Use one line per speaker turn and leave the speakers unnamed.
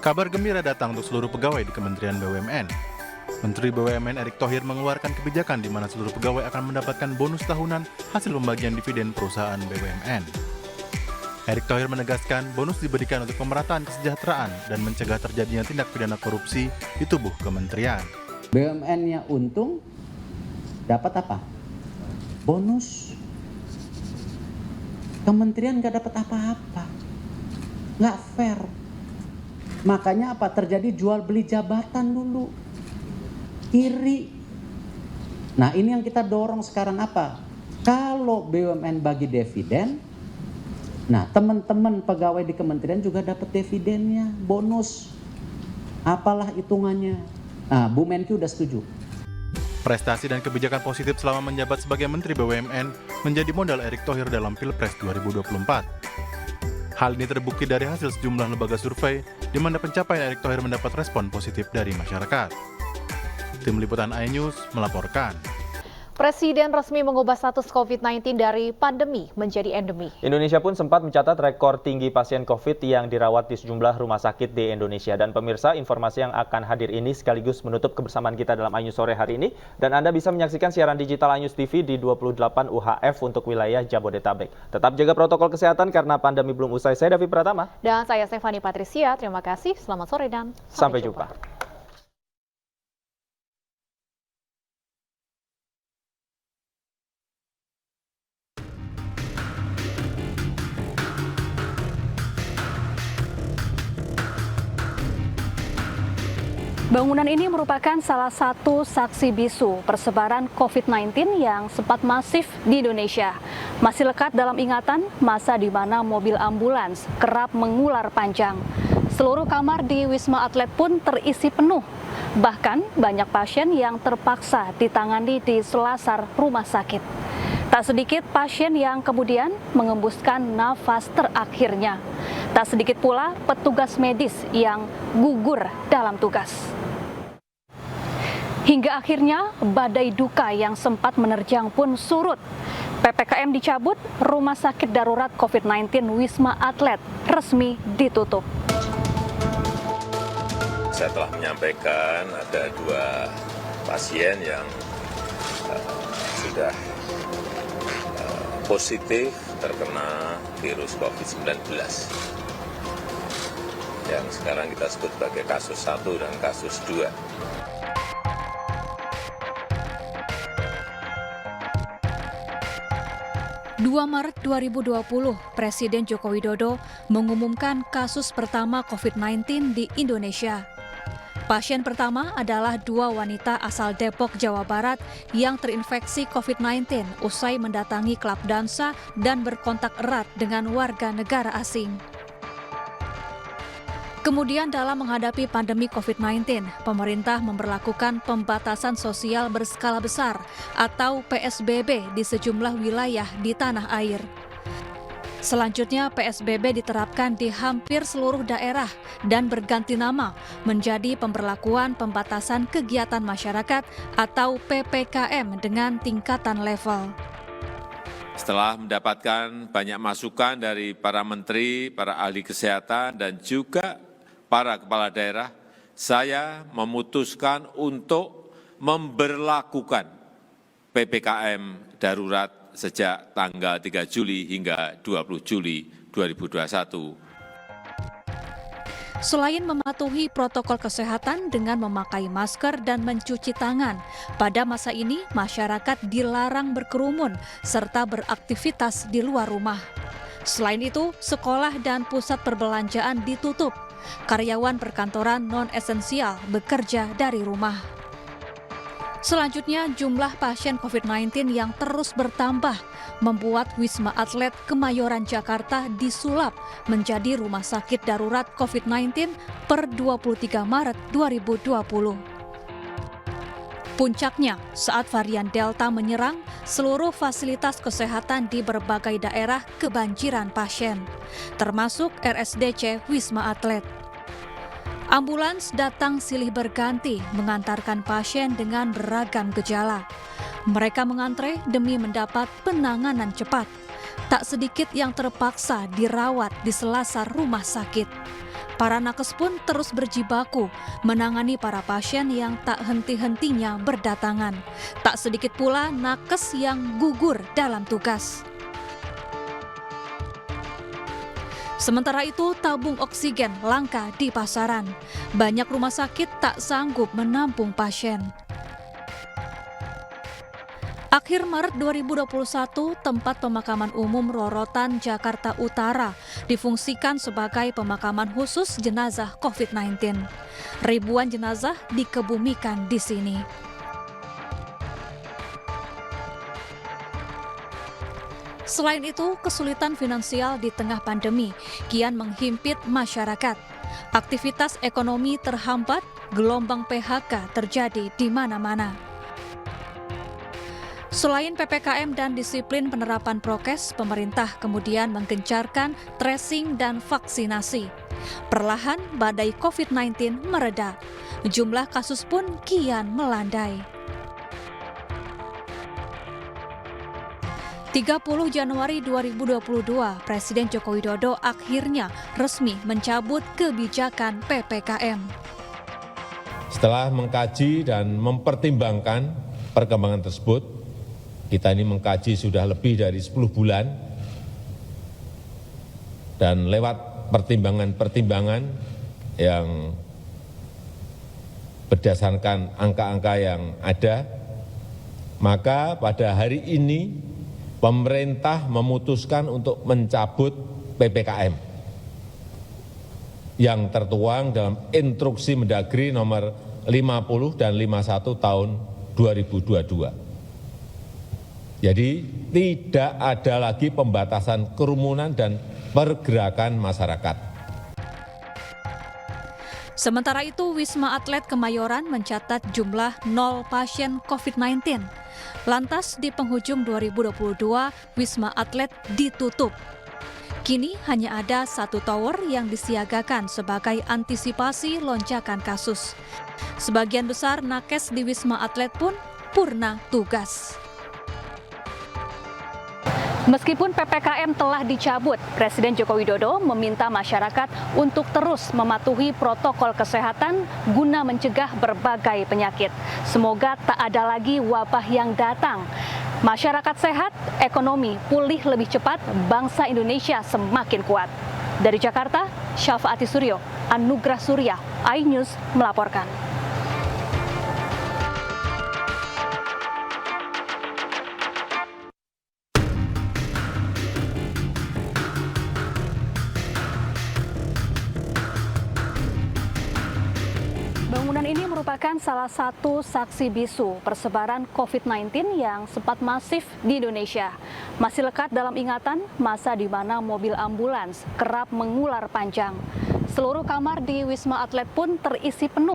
Kabar gembira datang untuk seluruh pegawai di Kementerian BUMN. Menteri BUMN Erick Thohir mengeluarkan kebijakan di mana seluruh pegawai akan mendapatkan bonus tahunan hasil pembagian dividen perusahaan BUMN. Erick Thohir menegaskan bonus diberikan untuk pemerataan kesejahteraan dan mencegah terjadinya tindak pidana korupsi di tubuh kementerian.
BUMN-nya untung, dapat apa? Bonus. Kementerian nggak dapat apa-apa. Nggak fair. Makanya apa? Terjadi jual beli jabatan dulu. Iri. Nah ini yang kita dorong sekarang apa? Kalau BUMN bagi dividen, nah teman-teman pegawai di kementerian juga dapat dividennya, bonus. Apalah hitungannya. Nah Bu Menkyu udah setuju.
Prestasi dan kebijakan positif selama menjabat sebagai Menteri BUMN menjadi modal Erick Thohir dalam Pilpres 2024. Hal ini terbukti dari hasil sejumlah lembaga survei, di mana pencapaian Erick Thohir mendapat respon positif dari masyarakat. Tim Liputan iNews melaporkan.
Presiden resmi mengubah status COVID-19 dari pandemi menjadi endemi.
Indonesia pun sempat mencatat rekor tinggi pasien COVID yang dirawat di sejumlah rumah sakit di Indonesia. Dan pemirsa, informasi yang akan hadir ini sekaligus menutup kebersamaan kita dalam iNews sore hari ini. Dan Anda bisa menyaksikan siaran digital iNews TV di 28 UHF untuk wilayah Jabodetabek. Tetap jaga protokol kesehatan karena pandemi belum usai. Saya Davi Pratama.
Dan saya Stefani Patricia. Terima kasih, selamat sore dan
sampai jumpa.
Bangunan ini merupakan salah satu saksi bisu persebaran COVID-19 yang sempat masif di Indonesia. Masih lekat dalam ingatan masa di mana mobil ambulans kerap mengular panjang. Seluruh kamar di Wisma Atlet pun terisi penuh. Bahkan banyak pasien yang terpaksa ditangani di selasar rumah sakit. Tak sedikit pasien yang kemudian mengembuskan nafas terakhirnya. Tak sedikit pula petugas medis yang gugur dalam tugas. Hingga akhirnya badai duka yang sempat menerjang pun surut. PPKM dicabut, rumah sakit darurat COVID-19 Wisma Atlet resmi ditutup.
Saya telah menyampaikan ada 2 pasien yang sudah positif terkena virus COVID-19. Yang sekarang kita sebut sebagai kasus 1 dan kasus 2.
2 Maret 2020, Presiden Joko Widodo mengumumkan kasus pertama COVID-19 di Indonesia. Pasien pertama adalah 2 wanita asal Depok, Jawa Barat yang terinfeksi COVID-19 usai mendatangi klub dansa dan berkontak erat dengan warga negara asing. Kemudian dalam menghadapi pandemi COVID-19, pemerintah memberlakukan pembatasan sosial berskala besar atau PSBB di sejumlah wilayah di tanah air. Selanjutnya PSBB diterapkan di hampir seluruh daerah dan berganti nama menjadi pemberlakuan pembatasan kegiatan masyarakat atau PPKM dengan tingkatan level.
Setelah mendapatkan banyak masukan dari para menteri, para ahli kesehatan, dan juga para kepala daerah, saya memutuskan untuk memberlakukan PPKM darurat sejak tanggal 3 Juli hingga 20 Juli 2021.
Selain mematuhi protokol kesehatan dengan memakai masker dan mencuci tangan, pada masa ini masyarakat dilarang berkerumun serta beraktivitas di luar rumah. Selain itu, sekolah dan pusat perbelanjaan ditutup. Karyawan perkantoran non-esensial bekerja dari rumah. Selanjutnya, jumlah pasien COVID-19 yang terus bertambah membuat Wisma Atlet Kemayoran Jakarta disulap menjadi rumah sakit darurat COVID-19 per 23 Maret 2020. Puncaknya, saat varian Delta menyerang, seluruh fasilitas kesehatan di berbagai daerah kebanjiran pasien, termasuk RSDC Wisma Atlet. Ambulans datang silih berganti mengantarkan pasien dengan beragam gejala. Mereka mengantre demi mendapat penanganan cepat. Tak sedikit yang terpaksa dirawat di selasar rumah sakit. Para nakes pun terus berjibaku menangani para pasien yang tak henti-hentinya berdatangan. Tak sedikit pula nakes yang gugur dalam tugas. Sementara itu, tabung oksigen langka di pasaran. Banyak rumah sakit tak sanggup menampung pasien. Akhir Maret 2021, tempat pemakaman umum Rorotan, Jakarta Utara difungsikan sebagai pemakaman khusus jenazah COVID-19. Ribuan jenazah dikebumikan di sini. Selain itu, kesulitan finansial di tengah pandemi kian menghimpit masyarakat. Aktivitas ekonomi terhambat, gelombang PHK terjadi di mana-mana. Selain PPKM dan disiplin penerapan prokes, pemerintah kemudian menggencarkan tracing dan vaksinasi. Perlahan badai COVID-19 mereda. Jumlah kasus pun kian melandai. 30 Januari 2022, Presiden Joko Widodo akhirnya resmi mencabut kebijakan PPKM.
Setelah mengkaji dan mempertimbangkan perkembangan tersebut, kita ini mengkaji sudah lebih dari 10 bulan, dan lewat pertimbangan-pertimbangan yang berdasarkan angka-angka yang ada, maka pada hari ini pemerintah memutuskan untuk mencabut PPKM yang tertuang dalam Instruksi Mendagri nomor 50 dan 51 tahun 2022. Jadi tidak ada lagi pembatasan kerumunan dan pergerakan masyarakat.
Sementara itu, Wisma Atlet Kemayoran mencatat jumlah 0 pasien COVID-19. Lantas di penghujung 2022, Wisma Atlet ditutup. Kini hanya ada 1 tower yang disiagakan sebagai antisipasi lonjakan kasus. Sebagian besar nakes di Wisma Atlet pun purna tugas. Meskipun PPKM telah dicabut, Presiden Joko Widodo meminta masyarakat untuk terus mematuhi protokol kesehatan guna mencegah berbagai penyakit. Semoga tak ada lagi wabah yang datang. Masyarakat sehat, ekonomi pulih lebih cepat, bangsa Indonesia semakin kuat. Dari Jakarta, Syafaati Suryo, Anugrah Surya, iNews melaporkan. Bangunan ini merupakan salah satu saksi bisu persebaran COVID-19 yang sempat masif di Indonesia. Masih lekat dalam ingatan masa di mana mobil ambulans kerap mengular panjang. Seluruh kamar di Wisma Atlet pun terisi penuh.